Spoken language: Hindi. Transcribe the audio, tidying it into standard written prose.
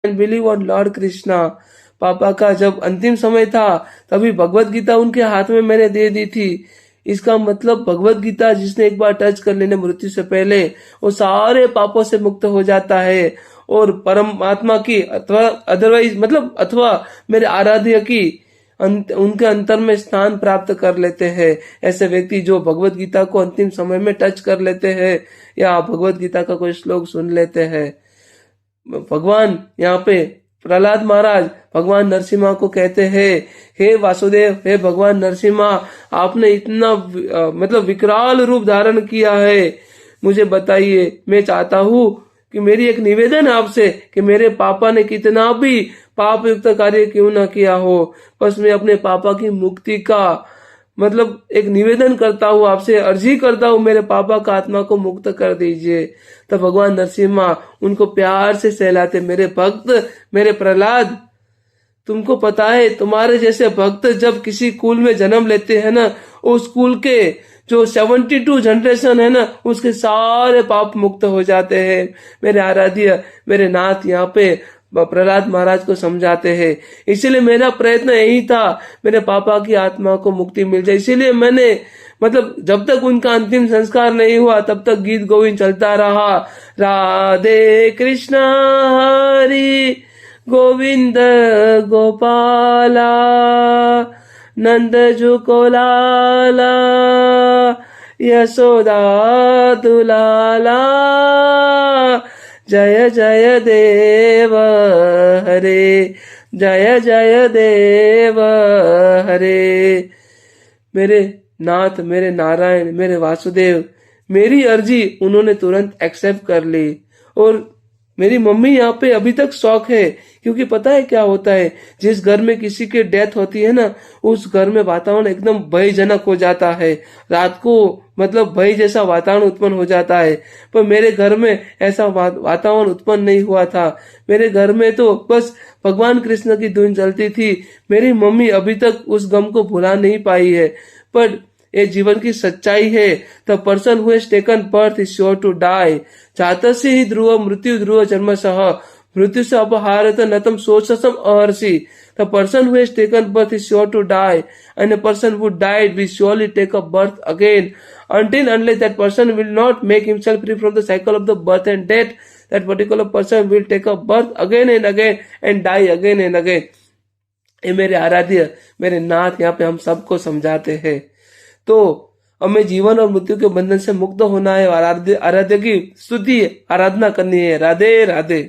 And believe on Lord Krishna. पापा का जब अंतिम समय था तभी भगवत गीता उनके हाथ में मैंने दे दी थी। इसका मतलब भगवत गीता जिसने एक बार टच कर लेने मृत्यु से पहले वो सारे पापों से मुक्त हो जाता है और परमात्मा की अथवा अदरवाइज मतलब अथवा मेरे आराध्य की उनके अंतर में स्थान प्राप्त कर लेते हैं। ऐसे व्यक्ति जो भगवत गीता को अंतिम समय में टच कर लेते हैं या भगवत गीता का कोई श्लोक सुन लेते हैं। भगवान यहाँ पे प्रहलाद महाराज भगवान नरसिम्हा को कहते हैं, हे वासुदेव, हे भगवान नरसिम्हा, आपने इतना मतलब विकराल रूप धारण किया है, मुझे बताइए। मैं चाहता हूँ कि मेरी एक निवेदन है आपसे कि मेरे पापा ने कितना भी पाप युक्त कार्य क्यों ना किया हो, बस मैं अपने पापा की मुक्ति का मतलब एक निवेदन करता हूँ आपसे, अर्जी करता हूँ, मेरे पापा का आत्मा को मुक्त कर दीजिए। तब भगवान नरसिम्हा उनको प्यार से सहलाते, मेरे भक्त, मेरे प्रहलाद, तुमको पता है तुम्हारे जैसे भक्त जब किसी कुल में जन्म लेते हैं ना, उस कुल के जो 72 जनरेशन है ना, उसके सारे पाप मुक्त हो जाते हैं। मेरे आराध्य, मेरे नाथ यहाँ पे प्रहलाद महाराज को समझाते हैं। इसीलिए मेरा प्रयत्न यही था, मेरे पापा की आत्मा को मुक्ति मिल जाए। इसीलिए मैंने मतलब जब तक उनका अंतिम संस्कार नहीं हुआ तब तक गीत गोविंद चलता रहा। राधे कृष्णा हरि गोविंद गोपाला, नंद जुको लाला, यशोदा दुलाला, जय जय देव हरे, जय जय देव हरे। मेरे नाथ, मेरे नारायण, मेरे वासुदेव, मेरी अर्जी उन्होंने तुरंत एक्सेप्ट कर ली। और मेरी मम्मी यहाँ पे अभी तक शौक है, क्योंकि पता है क्या होता है, जिस घर में किसी की डेथ होती है ना, उस घर में वातावरण एकदम भयजनक हो जाता है। रात को मतलब भय जैसा वातावरण उत्पन्न हो जाता है। पर मेरे घर में ऐसा वातावरण उत्पन्न नहीं हुआ था। मेरे घर में तो बस भगवान कृष्ण की धुन चलती थी। मेरी मम्मी अभी तक उस गम को भुला नहीं पाई है। पर ये जीवन की सच्चाई है। The person who has taken birth is sure to die. जातस्य ही ध्रुव मृत्यु ध्रुव जन्मशः, मृत्यु से अपहारत नतम सोचसम अहर्षि। The person who has taken birth is sure to die, and a person who died will surely take up birth again. Until unless that person will not make himself free from the cycle of the birth and death, that particular person will take up birth again and again and die again and again. ये मेरे आराध्य, मेरे नाथ यहाँ पे हम सबको समझाते हैं। तो हमें जीवन और मृत्यु के बंधन से मुक्त होना है और आराध्य की स्तुति आराधना करनी है। राधे राधे।